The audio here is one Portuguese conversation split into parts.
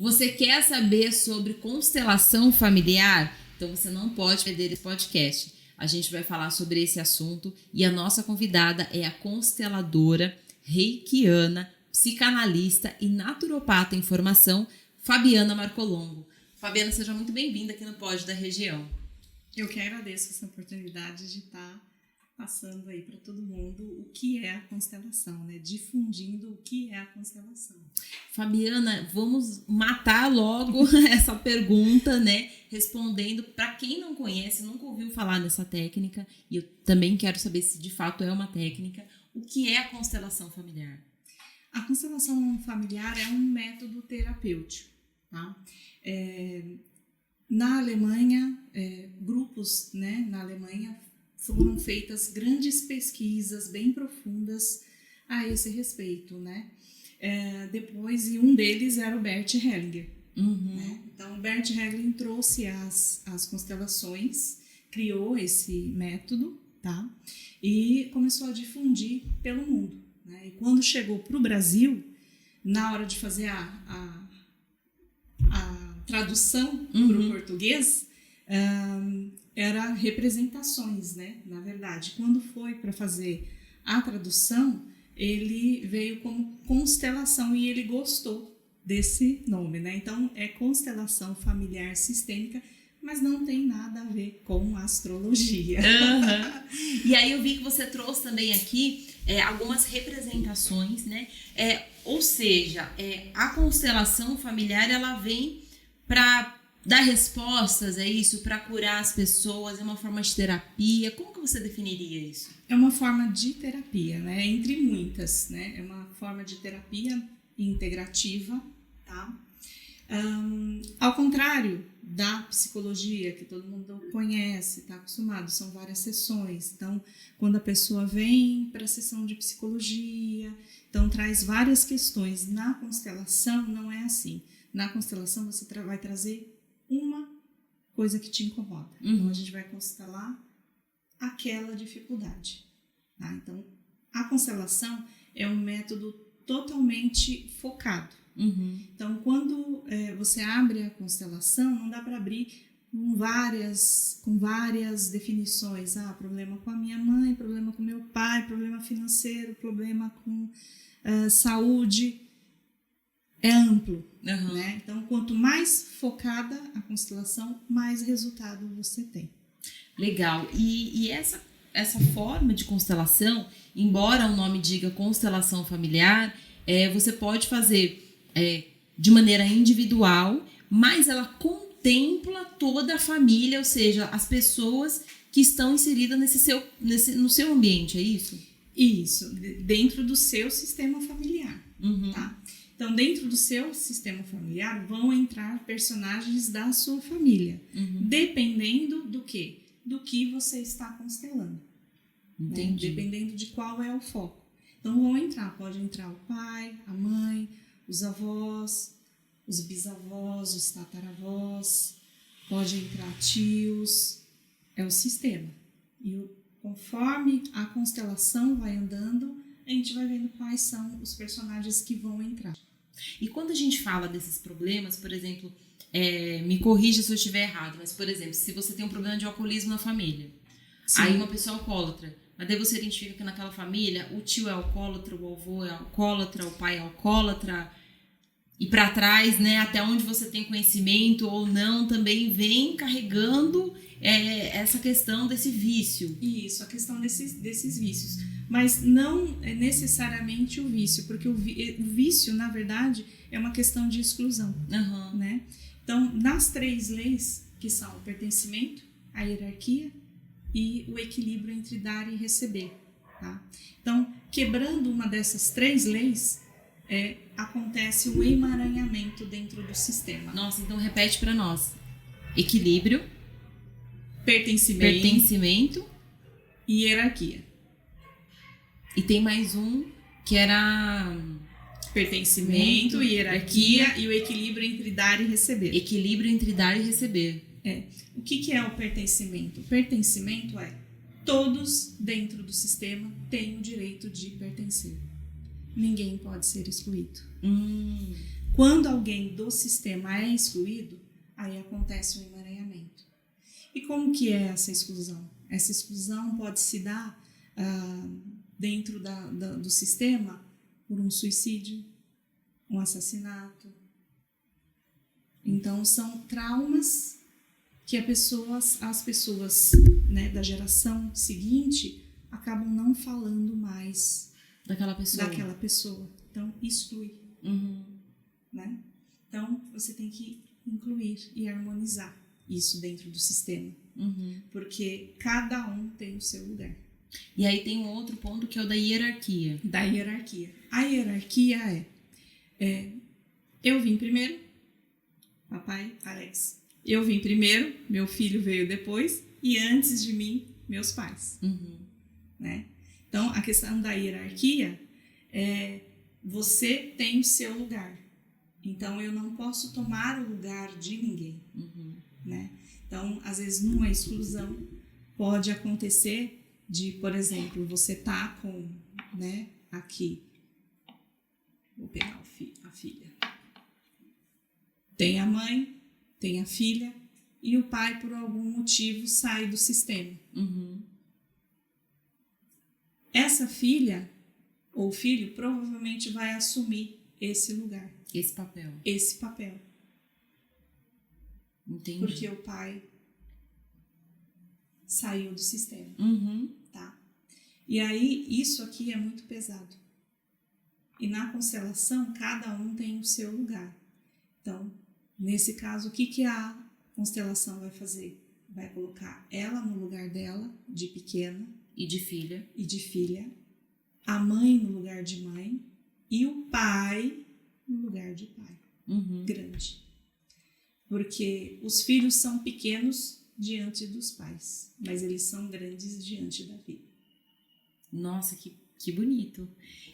Você quer saber sobre constelação familiar? Então você não pode perder esse podcast. A gente vai falar sobre esse assunto e a nossa convidada é a consteladora reikiana, psicanalista e naturopata em formação, Fabiana Marcolombo. Fabiana, seja muito bem-vinda aqui no Pod da Região. Eu que agradeço essa oportunidade de estar passando aí para todo mundo o que é a constelação, né? Difundindo o que é a constelação. Fabiana, vamos matar logo essa pergunta, né? Respondendo para quem não conhece, nunca ouviu falar dessa técnica, e eu também quero saber se de fato é uma técnica. O que é a constelação familiar? A constelação familiar é um método terapêutico, tá? Na Alemanha, grupos, né, na Alemanha foram feitas grandes pesquisas bem profundas a esse respeito, né? Depois, e um deles era o Bert Hellinger. Né? Então, o Bert Hellinger trouxe as constelações, criou esse método, tá? E começou a difundir pelo mundo. Né? E quando chegou para o Brasil, na hora de fazer a tradução para o português, era representações, né? Na verdade, quando foi para fazer a tradução, ele veio como constelação e ele gostou desse nome, né? Então, é constelação familiar sistêmica, mas não tem nada a ver com astrologia. E aí eu vi que você trouxe também aqui algumas representações, né? Ou seja, a constelação familiar, ela vem para dar respostas, é isso? Para curar as pessoas, é uma forma de terapia? Como que você definiria isso? É uma forma de terapia, né? Entre muitas, né? É uma forma de terapia integrativa, tá? Ao contrário da psicologia, que todo mundo conhece, está acostumado, são várias sessões. Então, quando a pessoa vem para a sessão de psicologia, então traz várias questões. Na constelação, não é assim. Na constelação, você vai trazer uma coisa que te incomoda. Então, a gente vai constelar aquela dificuldade. Tá? Então, a constelação é um método totalmente focado. Então, quando você abre a constelação, não dá para abrir com várias definições. Problema com a minha mãe, problema com meu pai, problema financeiro, problema com saúde. É amplo, né? Então, quanto mais focada a constelação, mais resultado você tem. Legal. E essa forma de constelação, embora o nome diga constelação familiar, você pode fazer de maneira individual, mas ela contempla toda a família, ou seja, as pessoas que estão inseridas no seu ambiente, é isso? Isso, dentro do seu sistema familiar, tá? Então, dentro do seu sistema familiar, vão entrar personagens da sua família, dependendo do quê? Do que você está constelando. Entendi. Né? Dependendo de qual é o foco. Então, pode entrar o pai, a mãe, os avós, os bisavós, os tataravós, pode entrar tios, é o sistema. E conforme a constelação vai andando, a gente vai vendo quais são os personagens que vão entrar. E quando a gente fala desses problemas, por exemplo, me corrija se eu estiver errado, mas, por exemplo, se você tem um problema de alcoolismo na família, aí uma pessoa é alcoólatra, mas daí você identifica que naquela família o tio é alcoólatra, o avô é alcoólatra, o pai é alcoólatra, e para trás, né, até onde você tem conhecimento ou não, também vem carregando essa questão desse vício. Isso, a questão desses vícios. Mas não é necessariamente o vício, porque o vício, na verdade, é uma questão de exclusão. Né? Então, nas 3 leis, que são o pertencimento, a hierarquia e o equilíbrio entre dar e receber. Tá? Então, quebrando uma dessas 3 leis, acontece o emaranhamento dentro do sistema. Nossa, então repete para nós. Equilíbrio, pertencimento e hierarquia. E tem mais um que era pertencimento, hierarquia e o equilíbrio entre dar e receber. Equilíbrio entre dar e receber. O que é o pertencimento? O pertencimento todos dentro do sistema têm o direito de pertencer. Ninguém pode ser excluído. Quando alguém do sistema é excluído, aí acontece um emaranhamento. E como que é essa exclusão? Essa exclusão pode se dar dentro do sistema por um suicídio, um assassinato. Então, são traumas que as pessoas, né, da geração seguinte acabam não falando mais daquela pessoa. Então, exclui. Né? Então, você tem que incluir e harmonizar isso dentro do sistema. Porque cada um tem o seu lugar. E aí tem um outro ponto que é o da hierarquia. A hierarquia é eu vim primeiro, papai, Alex. Eu vim primeiro, meu filho veio depois, e antes de mim, meus pais. Né? Então, a questão da hierarquia é você tem o seu lugar. Então, eu não posso tomar o lugar de ninguém. Né? Então, às vezes, numa exclusão, pode acontecer de, por exemplo, você tá com, né, aqui, vou pegar a filha. Tem a mãe, tem a filha, e o pai, por algum motivo, sai do sistema. Essa filha ou filho provavelmente vai assumir esse lugar. Esse papel. Entendi. Porque o pai saiu do sistema. Tá? E aí, isso aqui é muito pesado. E na constelação, cada um tem o seu lugar. Então, nesse caso, o que a constelação vai fazer? Vai colocar ela no lugar dela, de pequena. E de filha. A mãe no lugar de mãe. E o pai no lugar de pai. Grande. Porque os filhos são pequenos diante dos pais. Mas eles são grandes diante da vida. Nossa, que bonito.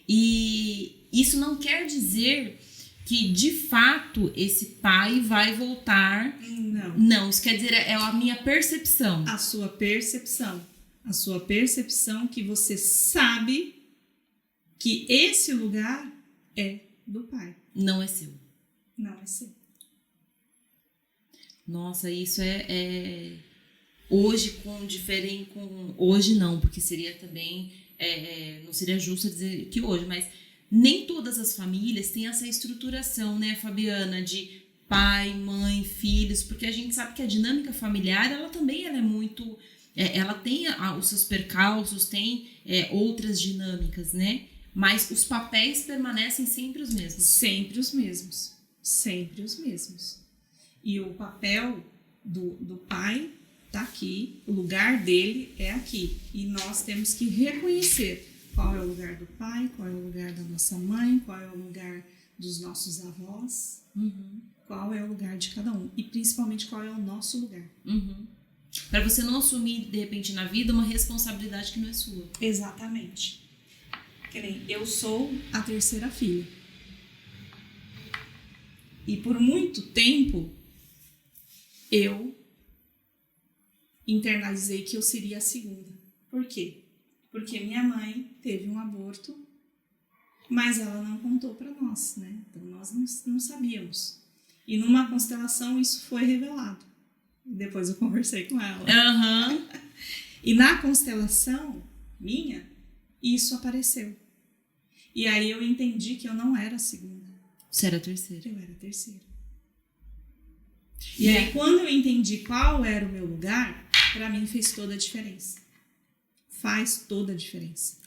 E isso não quer dizer que, de fato, esse pai vai voltar. Não, isso quer dizer, é a minha percepção. A sua percepção que você sabe que esse lugar é do pai. Não é seu. Nossa, isso hoje hoje não, porque seria também não seria justo dizer que hoje, mas nem todas as famílias têm essa estruturação, né, Fabiana, de pai, mãe, filhos, porque a gente sabe que a dinâmica familiar, ela também é muito, ela tem os seus percalços, tem outras dinâmicas, né? Mas os papéis permanecem sempre os mesmos. Sempre os mesmos. E o papel do pai está aqui, o lugar dele é aqui. E nós temos que reconhecer qual é o lugar do pai, qual é o lugar da nossa mãe, qual é o lugar dos nossos avós, qual é o lugar de cada um. E principalmente qual é o nosso lugar. Para você não assumir, de repente, na vida, uma responsabilidade que não é sua. Exatamente. Que nem eu sou a terceira filha. E por muito tempo, eu internalizei que eu seria a segunda. Por quê? Porque minha mãe teve um aborto, mas ela não contou para nós, né? Então nós não sabíamos. E numa constelação isso foi revelado. Depois eu conversei com ela. E na constelação minha, isso apareceu. E aí eu entendi que eu não era a segunda. Você era a terceira. Eu era a terceira. E aí quando eu entendi qual era o meu lugar, para mim fez toda a diferença. Faz toda a diferença.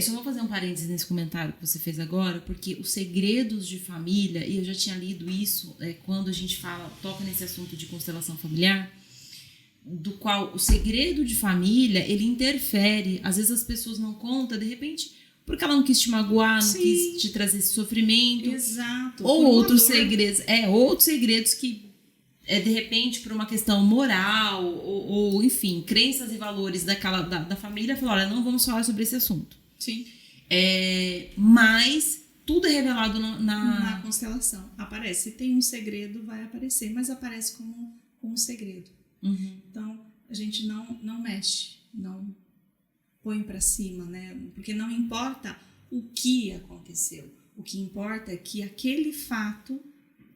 Só vou fazer um parênteses nesse comentário que você fez agora, porque os segredos de família, e eu já tinha lido isso quando a gente toca nesse assunto de constelação familiar, do qual o segredo de família, ele interfere, às vezes as pessoas não contam, de repente, porque ela não quis te magoar, não quis te trazer esse sofrimento. Exato. Ou outros segredos que de repente, por uma questão moral, ou enfim, crenças e valores da família, falou, olha, não vamos falar sobre esse assunto. Sim. Mas tudo é revelado na constelação. Aparece. Se tem um segredo, vai aparecer, mas aparece como um segredo. Então, a gente não mexe, não põe para cima, né? Porque não importa o que aconteceu. O que importa é que aquele fato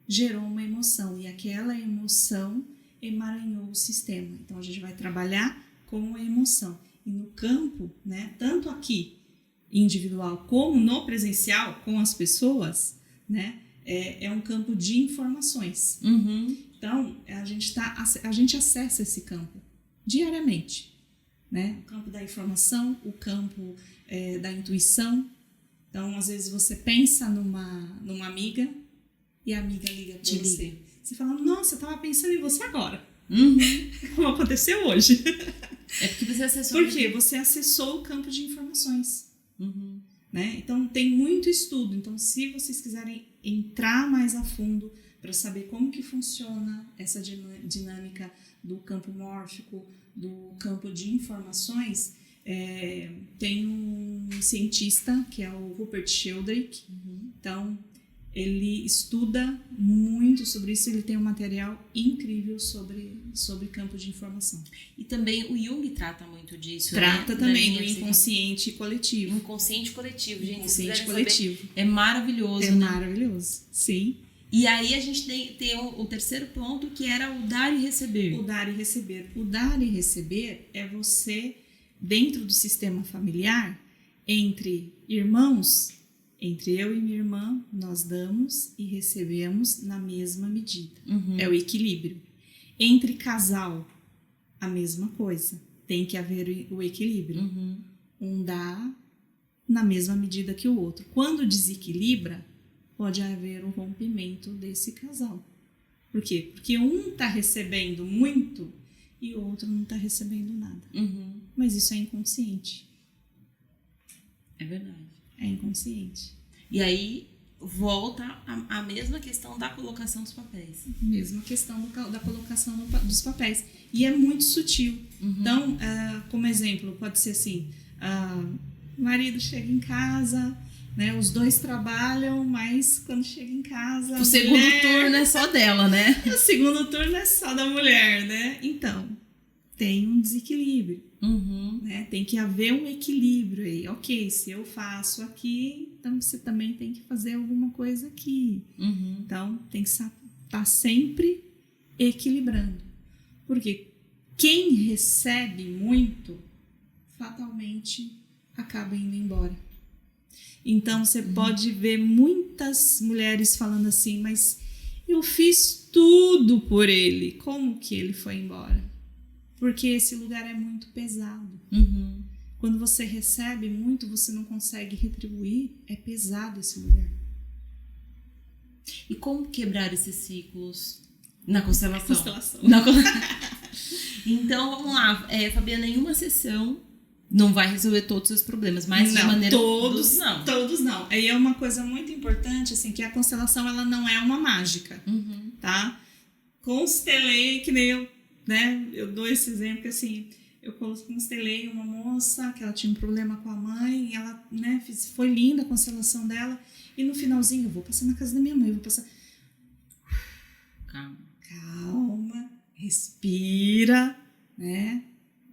gerou uma emoção e aquela emoção emaranhou o sistema. Então, a gente vai trabalhar com a emoção. E no campo, né, tanto aqui individual como no presencial com as pessoas, né, é um campo de informações. Então, a gente acessa esse campo diariamente, né? O campo da informação, o campo da intuição. Então, às vezes você pensa numa amiga e a amiga liga para você. Você fala, nossa, eu estava pensando em você agora. Como aconteceu hoje. É porque você acessou. Porque você acessou o campo de informações. Né? Então, tem muito estudo. Então, se vocês quiserem entrar mais a fundo para saber como que funciona essa dinâmica do campo mórfico, do campo de informações, tem um cientista que é o Rupert Sheldrake. Então, ele estuda muito sobre isso, ele tem um material incrível sobre campo de informação. E também o Jung trata muito disso. Trata também do inconsciente coletivo. Inconsciente coletivo, gente. Inconsciente coletivo. Saber, é maravilhoso. É maravilhoso, sim. E aí a gente tem o terceiro ponto, que era o dar e receber. O dar e receber. O dar e receber é você, dentro do sistema familiar, entre irmãos, entre eu e minha irmã, nós damos e recebemos na mesma medida. É o equilíbrio. Entre casal, a mesma coisa. Tem que haver o equilíbrio. Um dá na mesma medida que o outro. Quando desequilibra, pode haver o rompimento desse casal. Por quê? Porque um está recebendo muito e o outro não está recebendo nada. Mas isso é inconsciente. É verdade. É inconsciente. E aí volta a mesma questão da colocação dos papéis. Mesma questão da colocação dos papéis. E é muito sutil. Então, como exemplo, pode ser assim, o marido chega em casa, né, os dois trabalham, mas quando chega em casa... O segundo turno é só dela, né? O segundo turno é só da mulher, né? Então, tem um desequilíbrio. Né? Tem que haver um equilíbrio aí. Ok, se eu faço aqui, então você também tem que fazer alguma coisa aqui. Então, tem que estar sempre equilibrando. Porque quem recebe muito, fatalmente acaba indo embora. Então, você pode ver muitas mulheres falando assim, mas eu fiz tudo por ele. Como que ele foi embora? Porque esse lugar é muito pesado. Quando você recebe muito, você não consegue retribuir, é pesado esse lugar. E como quebrar esses ciclos na constelação? Então, vamos lá. Fabiana, em uma sessão não vai resolver todos os seus problemas, mas não, de maneira... Todos não. Aí é uma coisa muito importante, assim, que a constelação ela não é uma mágica, tá? Constelei, que nem eu, né? Eu dou esse exemplo que, assim, eu constelei uma moça que ela tinha um problema com a mãe, e ela, né, foi linda a constelação dela, e no finalzinho, eu vou passar na casa da minha mãe, eu vou passar... Calma, respira, né?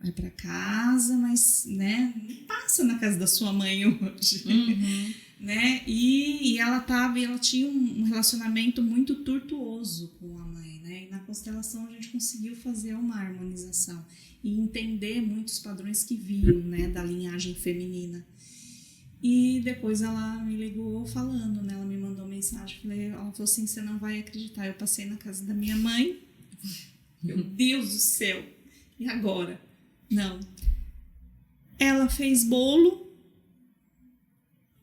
Vai pra casa, mas, né, não passa na casa da sua mãe hoje, né? E ela tinha um relacionamento muito tortuoso com a mãe, né? E na constelação a gente conseguiu fazer uma harmonização e entender muitos padrões que vinham, né, da linhagem feminina. E depois ela me ligou falando, né? Ela me mandou mensagem, ela falou assim, você não vai acreditar, eu passei na casa da minha mãe, meu Deus do céu, e agora? Não. Ela fez bolo,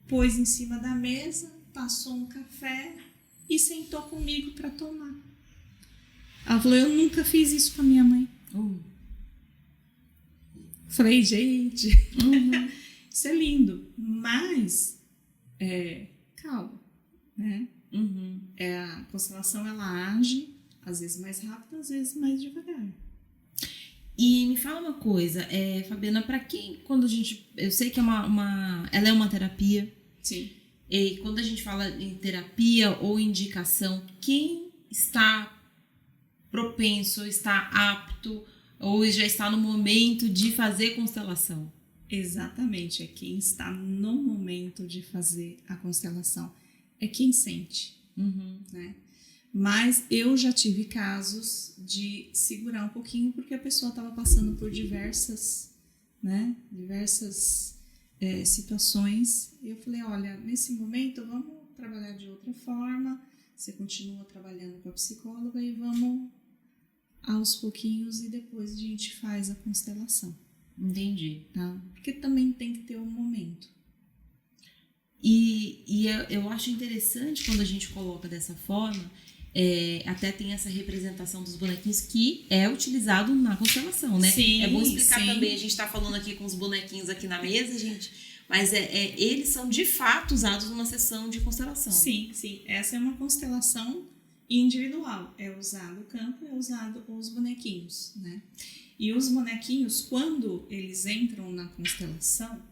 pôs em cima da mesa, passou um café e sentou comigo para tomar. Ela falou, eu nunca fiz isso com a minha mãe. Falei, gente, isso é lindo, mas calma, né? A constelação ela age às vezes mais rápido, às vezes mais devagar. E me fala uma coisa, Fabiana, para quem, quando a gente... Eu sei que ela é uma terapia. Sim. E quando a gente fala em terapia ou indicação, quem está propenso, está apto ou já está no momento de fazer constelação? Exatamente, é quem está no momento de fazer a constelação. é quem sente, né? Mas eu já tive casos de segurar um pouquinho porque a pessoa estava passando por diversas situações. E eu falei, olha, nesse momento vamos trabalhar de outra forma, você continua trabalhando com a psicóloga e vamos aos pouquinhos e depois a gente faz a constelação. Entendi. Tá? Porque também tem que ter um momento. E eu acho interessante quando a gente coloca dessa forma, até tem essa representação dos bonequinhos que é utilizado na constelação, né? Sim, é bom explicar sim. também, a gente tá falando aqui com os bonequinhos aqui na mesa, gente, mas eles são de fato usados numa sessão de constelação. Sim, sim. Essa é uma constelação individual. É usado o campo, é usado os bonequinhos, né? E os bonequinhos, quando eles entram na constelação,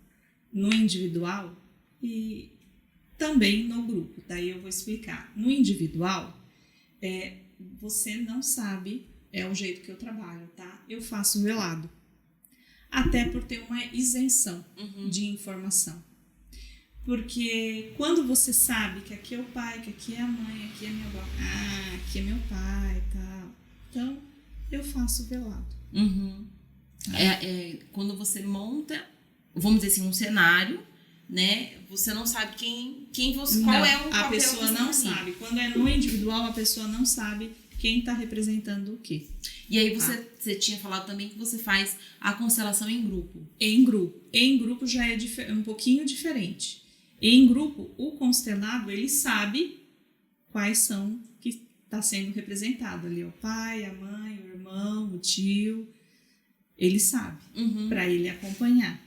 no individual e também no grupo, daí eu vou explicar. No individual, você não sabe, é o jeito que eu trabalho, tá? Eu faço velado, até por ter uma isenção de informação. Porque quando você sabe que aqui é o pai, que aqui é a mãe, aqui é minha avó, aqui é meu pai e tal, então eu faço velado. Quando você monta, vamos dizer assim, um cenário, né? Você não sabe quem você, qual é o papel. A pessoa não sabe. Quando é no individual, a pessoa não sabe quem está representando o quê. E aí você tinha falado também que você faz a constelação em grupo. Em grupo. Em grupo já é um pouquinho diferente. Em grupo, o constelado, ele sabe quais são que está sendo representado ali. O pai, a mãe, o irmão, o tio. Ele sabe, para ele acompanhar.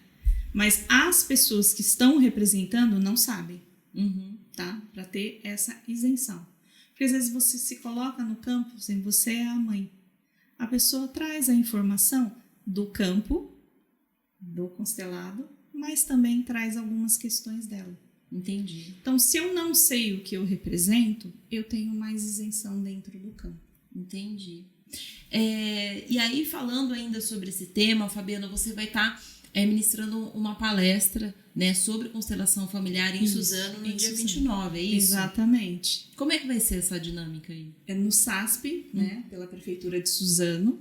Mas as pessoas que estão representando não sabem, tá? Para ter essa isenção. Porque às vezes você se coloca no campo, assim, você é a mãe. A pessoa traz a informação do campo, do constelado, mas também traz algumas questões dela. Entendi. Então, se eu não sei o que eu represento, eu tenho mais isenção dentro do campo. Entendi. E aí, falando ainda sobre esse tema, Fabiana, você vai estar ministrando uma palestra, né, sobre constelação familiar em Suzano no dia 29, é isso? Exatamente. Como é que vai ser essa dinâmica aí? É no SASP, né, pela Prefeitura de Suzano.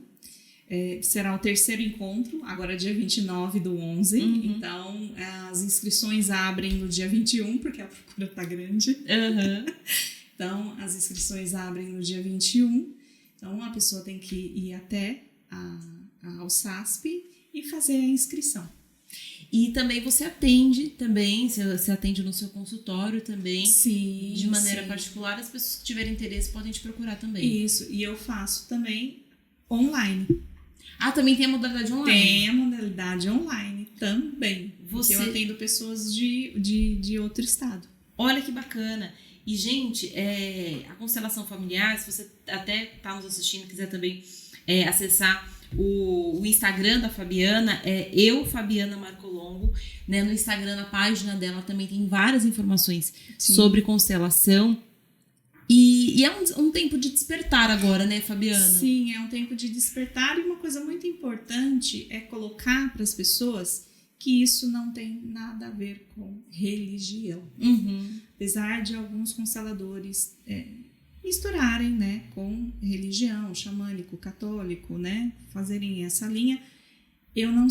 Será o terceiro encontro, agora dia 29/11. Então, as inscrições abrem no dia 21, porque a procura está grande. Então, as inscrições abrem no dia 21. Então, a pessoa tem que ir até ao SASP e fazer a inscrição. E também você atende você atende no seu consultório também. Sim. De maneira particular, as pessoas que tiverem interesse podem te procurar também. Isso, e eu faço também online. Também tem a modalidade online? Tem a modalidade online também. Porque eu atendo pessoas de outro estado. Olha que bacana. E, gente, a constelação familiar, se você até está nos assistindo e quiser também acessar o Instagram da Fabiana, Fabiana Marcolongo, né? No Instagram, na página dela, também tem várias informações sobre constelação. E é um tempo de despertar agora, né, Fabiana? Sim, é um tempo de despertar, e uma coisa muito importante é colocar para as pessoas que isso não tem nada a ver com religião. Apesar de alguns consteladores misturarem, né, com religião, xamânico, católico, né, fazerem essa linha, eu não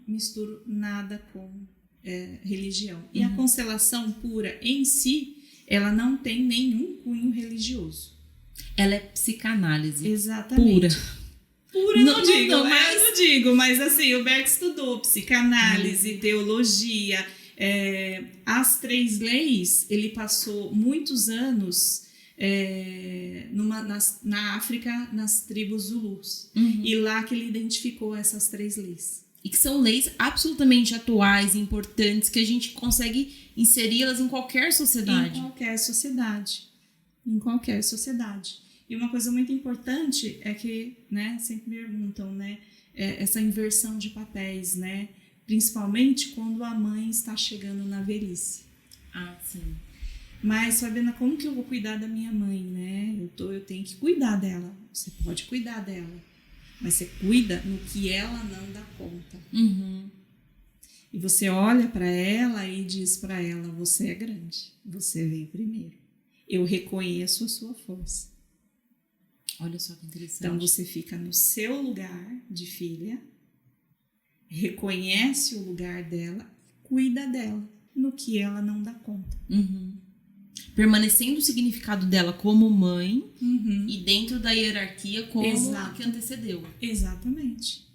misturo nada com religião. E a constelação pura em si, ela não tem nenhum cunho religioso. Ela é psicanálise. Exatamente. Pura eu não digo, mas assim, o Beck estudou psicanálise, teologia, as 3 leis, ele passou muitos anos na África, nas tribos Zulus. E lá que ele identificou essas 3 leis. E que são leis absolutamente atuais, importantes, que a gente consegue inseri-las em qualquer sociedade. Em qualquer sociedade. E uma coisa muito importante é que, né, sempre me perguntam, né, essa inversão de papéis, né, principalmente quando a mãe está chegando na velhice. Sim. Mas, Fabiana, como que eu vou cuidar da minha mãe, né? Eu tenho que cuidar dela. Você pode cuidar dela, mas você cuida no que ela não dá conta. E você olha para ela e diz para ela: você é grande, você veio primeiro. Eu reconheço a sua força. Olha só que interessante. Então você fica no seu lugar de filha, reconhece o lugar dela, cuida dela no que ela não dá conta. Permanecendo o significado dela como mãe e dentro da hierarquia como a que antecedeu. Exatamente.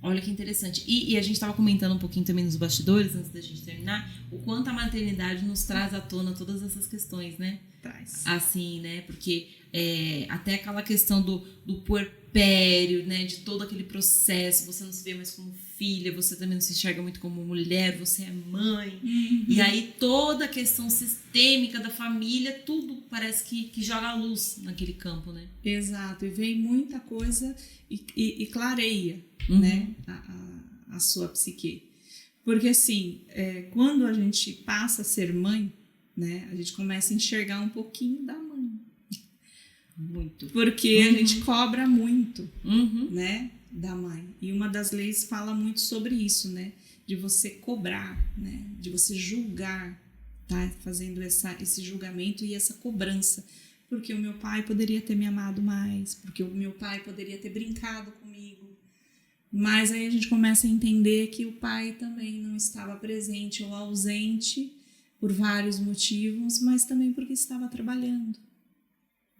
Olha que interessante. E a gente estava comentando um pouquinho também nos bastidores, antes da gente terminar, o quanto a maternidade nos traz à tona todas essas questões, né? Traz. Assim, né? Porque até aquela questão do puerpério, né? De todo aquele processo, você não se vê mais como filha, você também não se enxerga muito como mulher, você é mãe. E aí toda a questão sistêmica da família, tudo parece que joga a luz naquele campo, né? Exato. E vem muita coisa e clareia, né? A sua psique. Porque assim, quando a gente passa a ser mãe, né? A gente começa a enxergar um pouquinho da mãe. Muito. Porque a gente cobra muito, né? Da mãe. E uma das leis fala muito sobre isso, né? De você cobrar, né? De você julgar, tá? Fazendo esse julgamento e essa cobrança. Porque o meu pai poderia ter me amado mais, porque o meu pai poderia ter brincado comigo. Mas aí a gente começa a entender que o pai também não estava presente ou ausente por vários motivos, mas também porque estava trabalhando.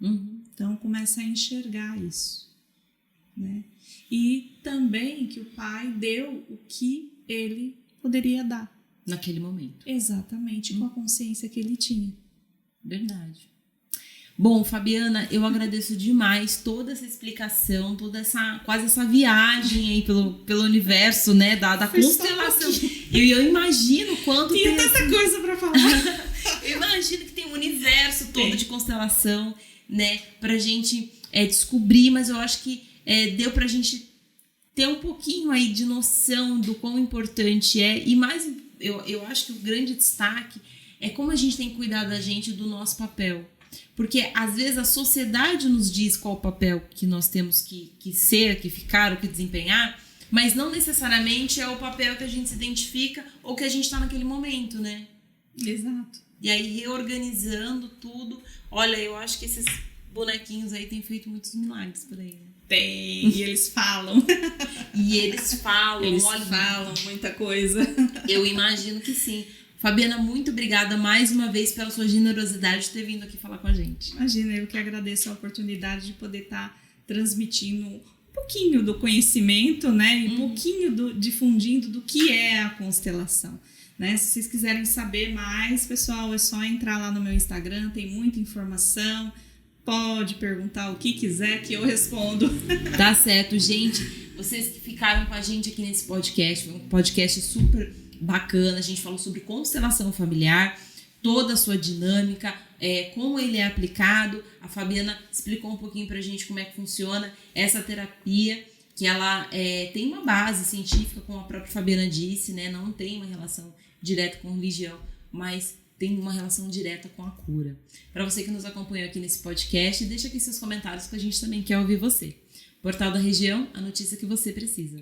Então começa a enxergar isso, né? E também que o pai deu o que ele poderia dar. Naquele momento. Exatamente, com a consciência que ele tinha. Verdade. Bom, Fabiana, eu agradeço demais toda essa explicação, quase essa viagem aí pelo universo, né, da constelação. Eu imagino quanto tem tanta coisa para falar. Eu imagino que tem um universo todo de constelação, né, pra gente descobrir, mas eu acho que deu pra gente ter um pouquinho aí de noção do quão importante e mais, eu acho que o grande destaque é como a gente tem que cuidar da gente, do nosso papel. Porque às vezes a sociedade nos diz qual o papel que nós temos que ser, que ficar, ou que desempenhar, mas não necessariamente é o papel que a gente se identifica ou que a gente está naquele momento, né? Exato. E aí reorganizando tudo. Olha, eu acho que esses bonequinhos aí têm feito muitos milagres por aí, né? Tem, e eles falam. Eles falam muita coisa. Eu imagino que sim. Fabiana, muito obrigada mais uma vez pela sua generosidade de ter vindo aqui falar com a gente. Imagina, eu que agradeço a oportunidade de poder estar transmitindo um pouquinho do conhecimento, né? E um pouquinho difundindo do que é a constelação. Né? Se vocês quiserem saber mais, pessoal, é só entrar lá no meu Instagram, tem muita informação. Pode perguntar o que quiser que eu respondo. Tá certo, gente. Vocês que ficaram com a gente aqui nesse podcast, foi um podcast super bacana. A gente falou sobre constelação familiar, toda a sua dinâmica, como ele é aplicado. A Fabiana explicou um pouquinho pra gente como é que funciona essa terapia, que ela tem uma base científica, como a própria Fabiana disse, né? Não tem uma relação direta com religião, mas tem uma relação direta com a cura. Para você que nos acompanhou aqui nesse podcast, deixa aqui seus comentários que a gente também quer ouvir você. Portal da Região, a notícia que você precisa.